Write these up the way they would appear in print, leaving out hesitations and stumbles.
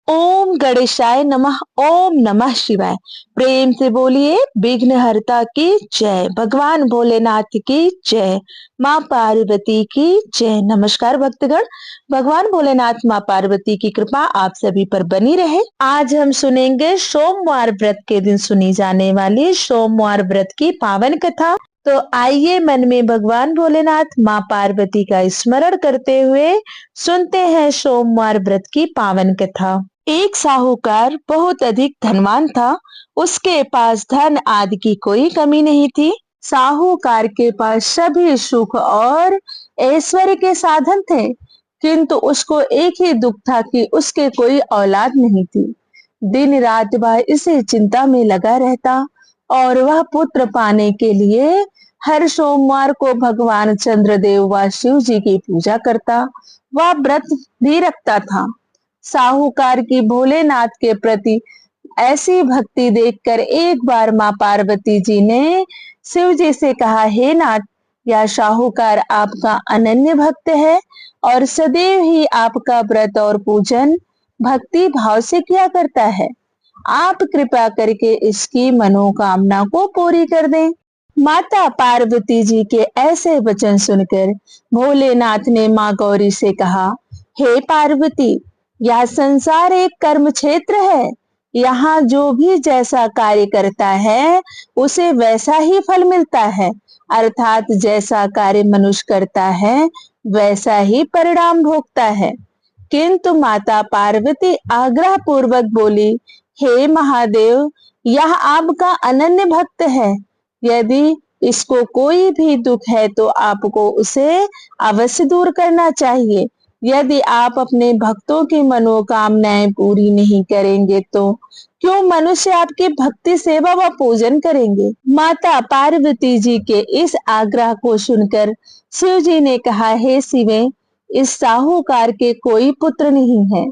ओम गणेशाय नमः। ओम नमः शिवाय। प्रेम से बोलिए विघ्नहर्ता की जय, भगवान भोलेनाथ की जय, माँ पार्वती की जय। नमस्कार भक्तगण, भगवान भोलेनाथ माँ पार्वती की कृपा आप सभी पर बनी रहे। आज हम सुनेंगे सोमवार व्रत के दिन सुनी जाने वाली सोमवार व्रत की पावन कथा। तो आइए मन में भगवान भोलेनाथ माँ पार्वती का स्मरण करते हुए सुनते हैं सोमवार व्रत की पावन कथा। एक साहूकार बहुत अधिक धनवान था। उसके पास धन आदि की कोई कमी नहीं थी। साहूकार के पास सभी सुख और ऐश्वर्य के साधन थे, किंतु उसको एक ही दुख था कि उसके कोई औलाद नहीं थी। दिन रात वह इसी चिंता में लगा रहता और वह पुत्र पाने के लिए हर सोमवार को भगवान चंद्रदेव व शिव जी की पूजा करता। वह व्रत भी रखता था। साहूकार की भोलेनाथ के प्रति ऐसी भक्ति देखकर एक बार माँ पार्वती जी ने शिव जी से कहा, हे नाथ, यह साहूकार आपका अनन्य भक्त है और सदैव ही आपका व्रत और पूजन भक्ति भाव से किया करता है। आप कृपा करके इसकी मनोकामना को पूरी कर दें। माता पार्वती जी के ऐसे वचन सुनकर भोलेनाथ ने माँ गौरी से कहा, हे पार्वती, यह संसार एक कर्म क्षेत्र है। यहाँ जो भी जैसा कार्य करता है उसे वैसा ही फल मिलता है, अर्थात जैसा कार्य मनुष्य करता है वैसा ही परिणाम भोगता है। किंतु माता पार्वती आग्रह पूर्वक बोली, हे महादेव, यह आपका अनन्य भक्त है। यदि इसको कोई भी दुख है तो आपको उसे अवश्य दूर करना चाहिए। यदि आप अपने भक्तों की मनोकामनाएं पूरी नहीं करेंगे तो क्यों मनुष्य आपकी भक्ति सेवा व पूजन करेंगे। माता पार्वती जी के इस आग्रह को सुनकर शिव जी ने कहा, हे शिवे, इस साहूकार के कोई पुत्र नहीं है,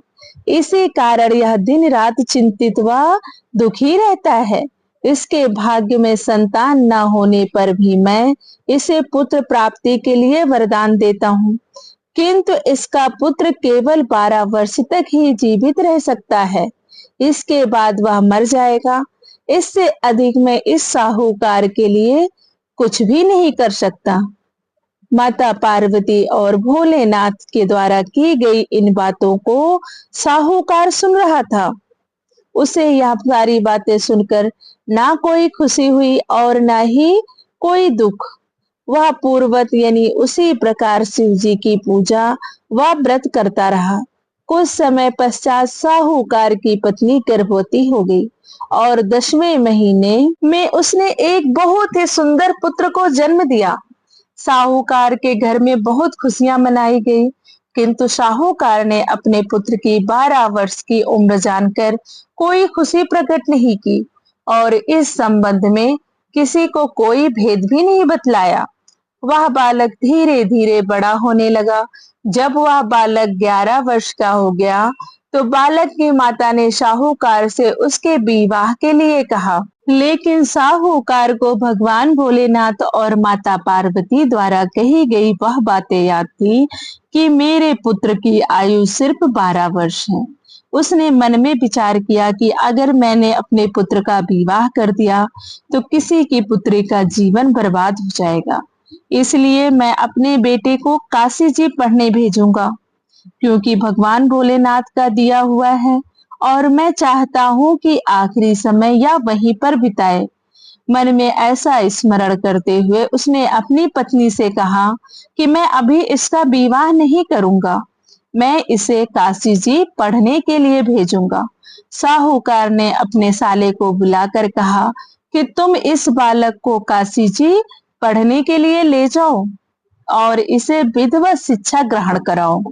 इसी कारण यह दिन रात चिंतित व दुखी रहता है। इसके भाग्य में संतान न होने पर भी मैं इसे पुत्र प्राप्ति के लिए वरदान देता हूँ, किंतु इसका पुत्र केवल 12 वर्ष तक ही जीवित रह सकता है, इसके बाद वह मर जाएगा। इससे अधिक मैं इस साहूकार के लिए कुछ भी नहीं कर सकता। माता पार्वती और भोलेनाथ के द्वारा की गई इन बातों को साहूकार सुन रहा था। उसे यह सारी बातें सुनकर ना कोई खुशी हुई और ना ही कोई दुख। वह पूर्वत यानी उसी प्रकार शिव जी की पूजा व व्रत करता रहा। कुछ समय पश्चात साहूकार की पत्नी गर्भवती हो गई और 10वें महीने में उसने एक बहुत ही सुंदर पुत्र को जन्म दिया। साहूकार के घर में बहुत खुशियां मनाई गई, किंतु साहूकार ने अपने पुत्र की 12 वर्ष की उम्र जानकर कोई खुशी प्रकट नहीं की और इस संबंध में किसी को कोई भेद भी नहीं बतलाया। वह बालक धीरे धीरे बड़ा होने लगा। जब वह बालक 11 वर्ष का हो गया तो बालक की माता ने साहूकार से उसके विवाह के लिए कहा, लेकिन साहूकार को भगवान भोलेनाथ और माता पार्वती द्वारा कही गई वह बातें याद थी कि मेरे पुत्र की आयु सिर्फ 12 वर्ष है। उसने मन में विचार किया कि अगर मैंने अपने पुत्र का विवाह कर दिया तो किसी की पुत्री का जीवन बर्बाद हो जाएगा, इसलिए मैं अपने बेटे को काशी जी पढ़ने भेजूंगा, क्योंकि भगवान भोलेनाथ का दिया हुआ है और मैं चाहता हूँ कि आखिरी समय या वहीं पर बिताए। मन में ऐसा स्मरण करते हुए उसने अपनी पत्नी से कहा कि मैं अभी इसका विवाह नहीं करूंगा, मैं इसे काशी जी पढ़ने के लिए भेजूंगा। साहूकार ने अपने साले को बुलाकर कहा कि तुम इस बालक को काशी जी पढ़ने के लिए ले जाओ और इसे विधिवत शिक्षा ग्रहण कराओ।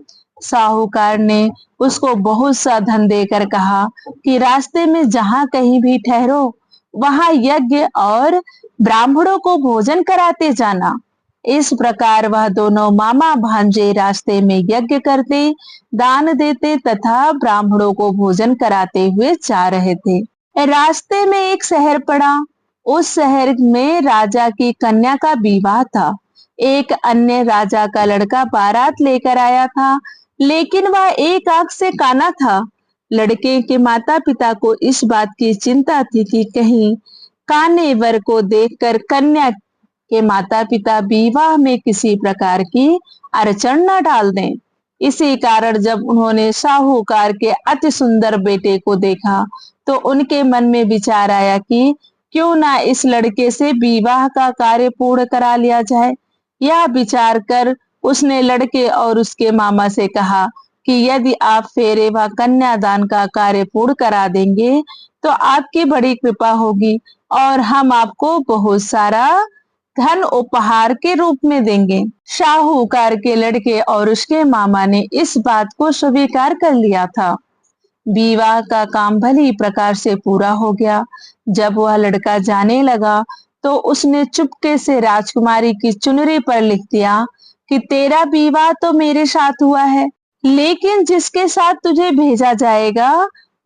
साहूकार ने उसको बहुत सा धन देकर कहा कि रास्ते में जहां कहीं भी ठहरो वहां यज्ञ और ब्राह्मणों को भोजन कराते जाना। इस प्रकार वह दोनों मामा भांजे रास्ते में यज्ञ करते, दान देते तथा ब्राह्मणों को भोजन कराते हुए जा रहे थे। रास्ते में एक शहर पड़ा। उस शहर में राजा की कन्या का विवाह था। एक अन्य राजा का लड़का बारात लेकर आया था, लेकिन वह एक आंख से काना था। लड़के के माता पिता को इस बात की चिंता थी कि कहीं काने वर को देखकर कन्या के माता पिता विवाह में किसी प्रकार की अड़चन न डाल दें। इसी कारण जब उन्होंने साहूकार के अति सुंदर बेटे को देखा तो उनके मन में विचार आया कि क्यों ना इस लड़के से विवाह का कार्य पूर्ण करा लिया जाए। यह विचार कर उसने लड़के और उसके मामा से कहा कि यदि आप फेरे व कन्यादान का कार्य पूर्ण करा देंगे तो आपकी बड़ी कृपा होगी और हम आपको बहुत सारा धन उपहार के रूप में देंगे। शाहूकार के लड़के और उसके मामा ने इस बात को स्वीकार कर लिया था। विवाह का काम भली प्रकार से पूरा हो गया। जब वह लड़का जाने लगा तो उसने चुपके से राजकुमारी की चुनरी पर लिख दिया कि तेरा विवाह तो मेरे साथ हुआ है, लेकिन जिसके साथ तुझे भेजा जाएगा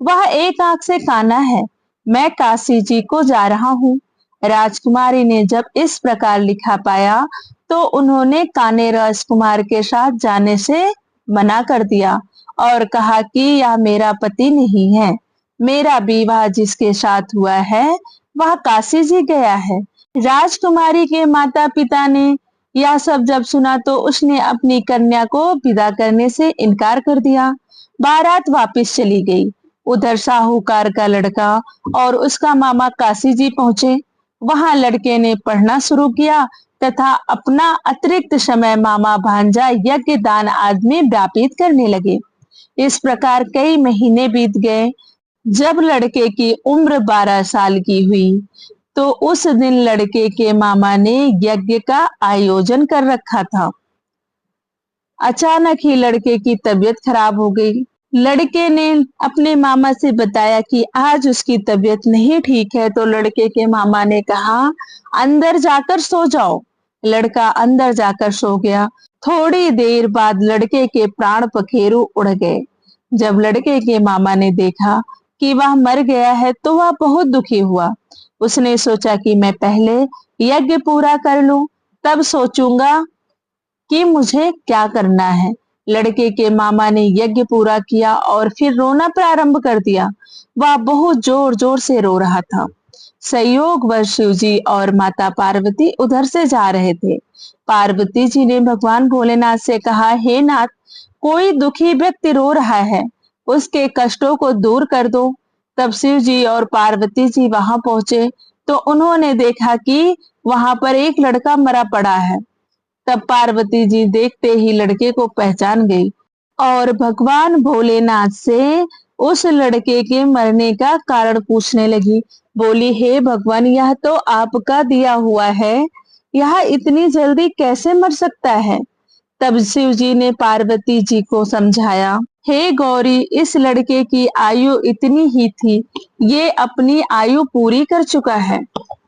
वह एक आंख से काना है। मैं काशी जी को जा रहा हूँ। राजकुमारी ने जब इस प्रकार लिखा पाया तो उन्होंने काने राजकुमार के साथ जाने से मना कर दिया और कहा कि यह मेरा पति नहीं है। मेरा विवाह जिसके साथ हुआ है वह काशी जी गया है। राजकुमारी के माता पिता ने यह सब जब सुना तो उसने अपनी कन्या को विदा करने से इनकार कर दिया। बारात वापस चली गई। उधर साहूकार का लड़का और उसका मामा काशी जी पहुंचे। वहां लड़के ने पढ़ना शुरू किया तथा अपना अतिरिक्त समय मामा भांजा यज्ञ दान आदि में व्यापित करने लगे। इस प्रकार कई महीने बीत गए। जब लड़के की उम्र 12 साल की हुई तो उस दिन लड़के के मामा ने यज्ञ का आयोजन कर रखा था। अचानक ही लड़के की तबीयत खराब हो गई। लड़के ने अपने मामा से बताया कि आज उसकी तबीयत नहीं ठीक है, तो लड़के के मामा ने कहा अंदर जाकर सो जाओ। लड़का अंदर जाकर सो गया। थोड़ी देर बाद लड़के के प्राण पखेरु उड़ गए। जब लड़के के मामा ने देखा कि वह मर गया है तो वह बहुत दुखी हुआ। उसने सोचा कि मैं पहले यज्ञ पूरा कर लूं, तब सोचूंगा कि मुझे क्या करना है। लड़के के मामा ने यज्ञ पूरा किया और फिर रोना प्रारंभ कर दिया। वह बहुत जोर जोर से रो रहा था। संयोगवश शिव जी और माता पार्वती उधर से जा रहे थे। पार्वती जी ने भगवान भोलेनाथ से कहा, हे नाथ, कोई दुखी व्यक्ति रो रहा है, उसके कष्टों को दूर कर दो। तब शिव जी और पार्वती जी वहां पहुंचे तो उन्होंने देखा कि वहां पर एक लड़का मरा पड़ा है। तब पार्वती जी देखते ही लड़के को पहचान गई और भगवान भोलेनाथ से उस लड़के के मरने का कारण पूछने लगी। बोली, हे भगवान, यह तो आपका दिया हुआ है, यह इतनी जल्दी कैसे मर सकता है। तब शिव जी ने पार्वती जी को समझाया, हे गौरी, इस लड़के की आयु इतनी ही थी, ये अपनी आयु पूरी कर चुका है।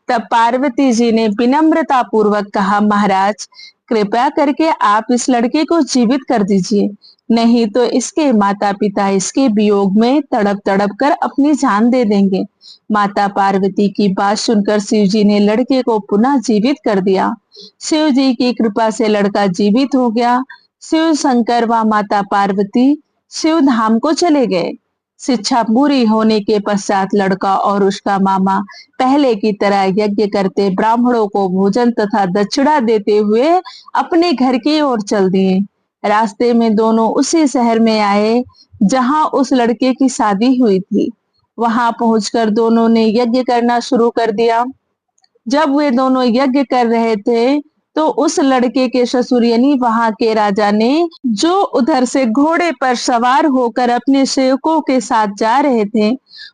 तब पार्वती जी ने विनम्रता पूर्वक कहा, महाराज, कृपया करके आप इस लड़के को जीवित कर दीजिए, नहीं तो इसके माता पिता इसके वियोग में तड़प तड़प कर अपनी जान दे देंगे। माता पार्वती की बात सुनकर शिव जी ने लड़के को पुनः जीवित कर दिया। शिव जी की कृपा से लड़का जीवित हो गया। शिव शंकर व माता पार्वती शिव धाम को चले गए। शिक्षा पूरी होने के पश्चात लड़का और उसका मामा पहले की तरह यज्ञ करते ब्राह्मणों को भोजन तथा दक्षिणा देते हुए अपने घर की ओर चल दिए। रास्ते में दोनों उसी शहर में आए जहां उस लड़के की शादी हुई थी। वहां पहुंचकर दोनों ने यज्ञ करना शुरू कर दिया। जब वे दोनों यज्ञ कर रहे थे तो उस लड़के के ससुर यानी वहां के राजा ने, जो उधर से घोड़े पर सवार होकर अपने सेवकों के साथ जा रहे थे,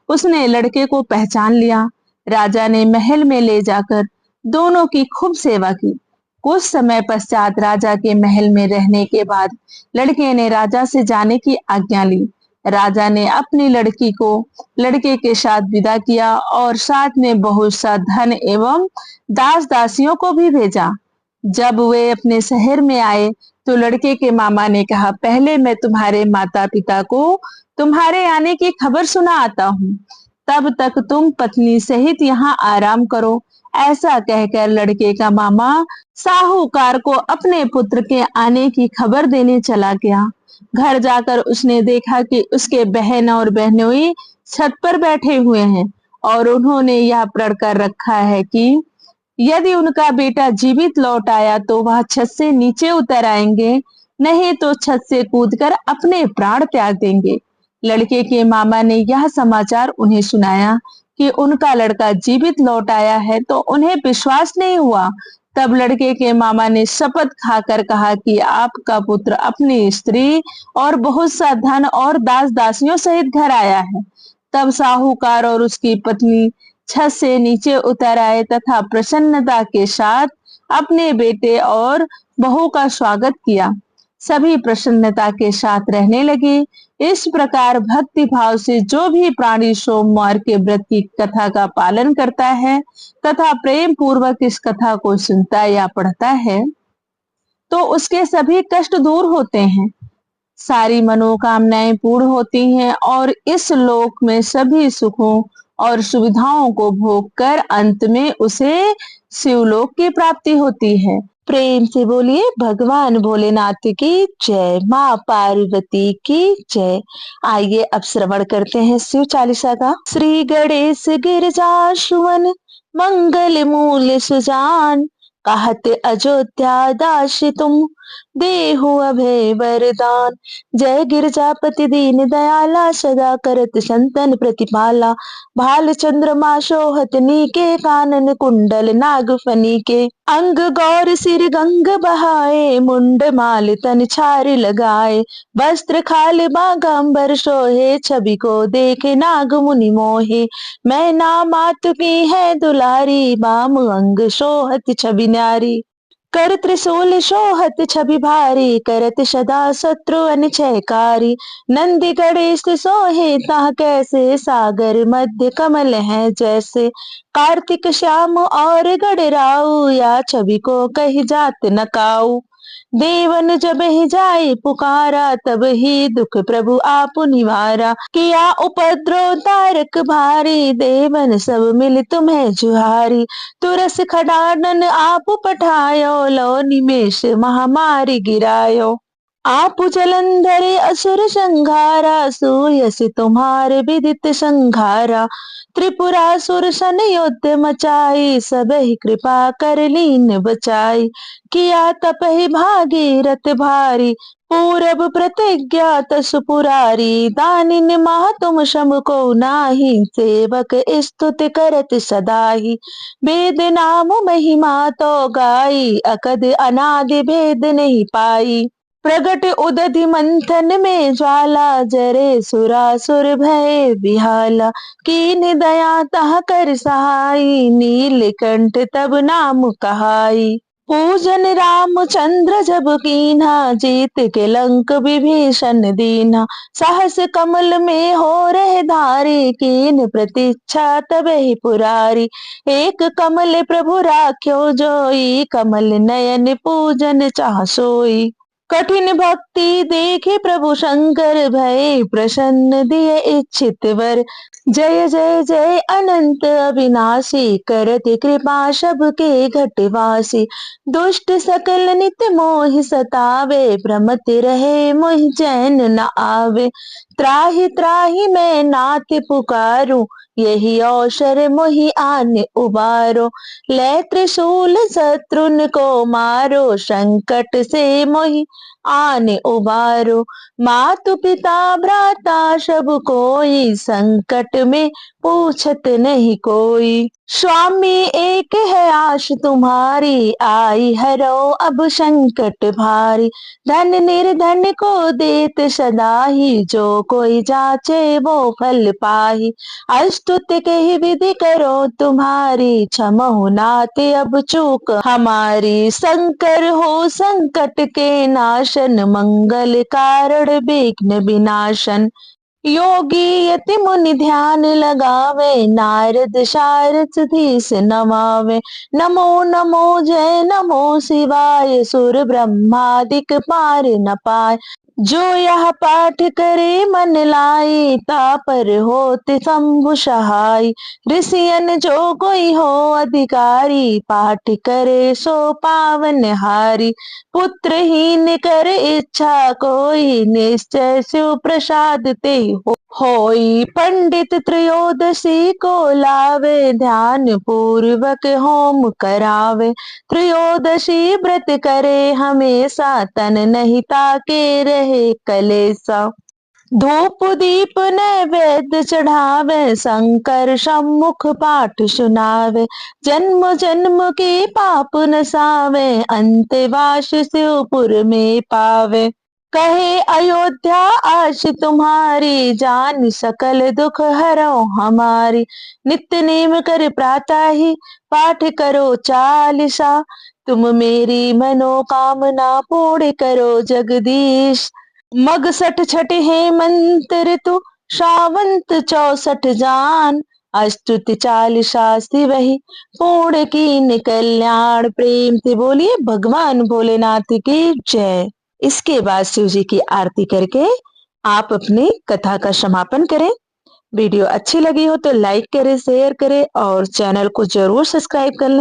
उसने लड़के को पहचान लिया। राजा ने महल में ले जाकर दोनों की खूब सेवा की। कुछ समय पश्चात राजा के महल में रहने के बाद लड़के ने राजा से जाने की आज्ञा ली। राजा ने अपनी लड़की को लड़के के साथ विदा किया और साथ में बहुत सा धन एवं दास दासियों को भी भेजा। जब वे अपने शहर में आए तो लड़के के मामा ने कहा, पहले मैं तुम्हारे माता पिता को तुम्हारे आने की खबर सुना आता हूँ, तब तक तुम पत्नी सहित यहाँ आराम करो। ऐसा कहकर लड़के का मामा साहूकार को अपने पुत्र के आने की खबर देने चला गया। घर जाकर उसने देखा कि उसके बहन और बहनोई छत पर बैठे हुए हैं और उन्होंने यह प्रण कर रखा है कि यदि उनका बेटा जीवित लौट आया तो वह छत से नीचे उतर आएंगे, नहीं तो छत से कूदकर अपने प्राण त्याग देंगे। लड़के के मामा ने यह समाचार उन्हें सुनाया कि उनका लड़का जीवित लौट आया है तो उन्हें विश्वास नहीं हुआ। तब लड़के के मामा ने शपथ खाकर कहा कि आपका पुत्र अपनी स्त्री और बहुत सा धन और दास दासियों सहित घर आया है। तब साहूकार और उसकी पत्नी छत से नीचे उतर आए तथा प्रसन्नता के साथ अपने बेटे और बहू का स्वागत किया। सभी प्रसन्नता के साथ रहने लगे। इस प्रकार भक्ति भाव से जो भी प्राणी सोमवार के व्रत की कथा का पालन करता है तथा प्रेम पूर्वक इस कथा को सुनता या पढ़ता है तो उसके सभी कष्ट दूर होते हैं, सारी मनोकामनाएं पूर्ण होती हैं और इस लोक में सभी सुखों और सुविधाओं को भोग कर अंत में उसे शिवलोक की प्राप्ति होती है। प्रेम से बोलिए भगवान भोलेनाथ की जय, माँ पार्वती की जय। आइए अब श्रवण करते हैं शिव चालीसा का। श्री गणेश गिरजा सुवन मंगल मूल सुजान, कहत अयोध्या दास तुम देहु अभय वरदान। जय गिरजापति दीन दयाला, सदा करत संतन प्रतिपाला। भाल चंद्रमा शोहत नीके, कानन कुंडल नाग फनीके। अंग गौर सिर गंग बहाए, मुंड माल तन छार लगाए। वस्त्र खाल बागंबर सोहे, छवि को देखे नाग मुनि मोहे। मैना मात की है दुलारी, बाम अंग शोहत छवि न्यारी। कर त्रिशूल शोहत छवि भारी, करत सदा शत्रु अनिचयकारी। नंदी गणेश सोहे ताह कैसे, सागर मध्य कमल है जैसे। कार्तिक श्याम और गणराऊ, या छवि को कही जात न काऊ। देवन जब ही जाए पुकारा, तब ही दुख प्रभु आप निवारा। किया उपद्रव तारक भारी, देवन सब मिल तुम्हें जुहारी। तुरस खडानन आप पठायो, लो निमेष महामारी गिरायो। आप जलंधर असुर संघारा, सूयस तुम्हारे विदित संघारा। त्रिपुरासुर सन युद्ध मचाई, सब ही कृपा कर लीन बचाई। किया तपहि भागीरथ भारी, पूरब प्रतिज्ञा तसु पुरारी। दानिन महा तुम सम को नाही, सेवक स्तुति करत सदाहि। वेद नाम महिमा तो गाई, अकद अनादि भेद नहीं पाई। प्रगट उदधि मंथन में ज्वाला, जरे सुरासुर भय बिहाला। कीन दया तह कर सहाई, नीलकंठ तब नाम कहाई। पूजन रामचंद्र जब कीन्हा, जीत के लंक विभीषण दीन्हा। सहस कमल में हो रहे धारी, कीन प्रतीक्षा तब ही पुरारी। एक कमल प्रभु राख्यो जोई, कमल नयन पूजन चाह सोई। कठिन भक्ति देखे प्रभु शंकर, भय प्रसन्न दिए इच्छित वर। जय जय जय अनंत अविनाशी, करत कृपा सबके घटवासी। दुष्ट सकल नित मोह सतावे, भ्रमत रहे मोह चैन न आवे। त्राहि त्राहि मैं नाथ पुकारूं, यही अवसर मोहि आन उबारो। ले त्रिशूल शत्रुन को मारो, संकट से मोहि आन उबारो। मातु पिता भ्राता सब कोई, संकट में पूछत नहीं कोई। स्वामी एक है आश तुम्हारी, आई हरो अब संकट भारी। धन निर्धन को देत सदा ही, जो कोई जाचे वो फल पाही। अस्तुत के ही विधि करो तुम्हारी, क्षमहु नाथ अब चूक हमारी। शंकर हो संकट के नाशन, मंगल कारण विघ्न विनाशन। योगी यति मुनि ध्यान लगावे, नारद सारथ धीस नमावे। नमो नमो जय नमो शिवाय, सुर ब्रह्मादिक पार न पाए। जो यह पाठ करे मन लाई, तापर होते शंभु सहाय। ऋषियन जो कोई हो अधिकारी, पाठ करे सो पावन हारी। पुत्रहीन कर इच्छा कोई, निश्चय शिव प्रसाद ते होई। पंडित त्रयोदशी को लावे, ध्यान पूर्वक होम करावे। त्रयोदशी व्रत करे हमेशा, तन नहीं ताके रहे कलेसा। धूप दीप नैवेद्य चढ़ावे, शंकर सम्मुख पाठ सुनावे। जन्म जन्म के पाप नसावे, अंतवास शिवपुर में पावे। कहे अयोध्या आश तुम्हारी, जान सकल दुख हरो हमारी। नित्य नेम कर प्रातः ही, पाठ करो चालीसा। तुम मेरी मनोकामना पूर्ण करो जगदीश। मग सठ छठ हेमंत ऋतु, श्रावंत 64 जान। अष्टुत चालीसा वही, पूर्ण कीन कल्याण। प्रेम से बोलिए भगवान भोलेनाथ की जय। इसके बाद शिव जी की आरती करके आप अपनी कथा का समापन करें। वीडियो अच्छी लगी हो तो लाइक करें, शेयर करें और चैनल को जरूर सब्सक्राइब कर लें।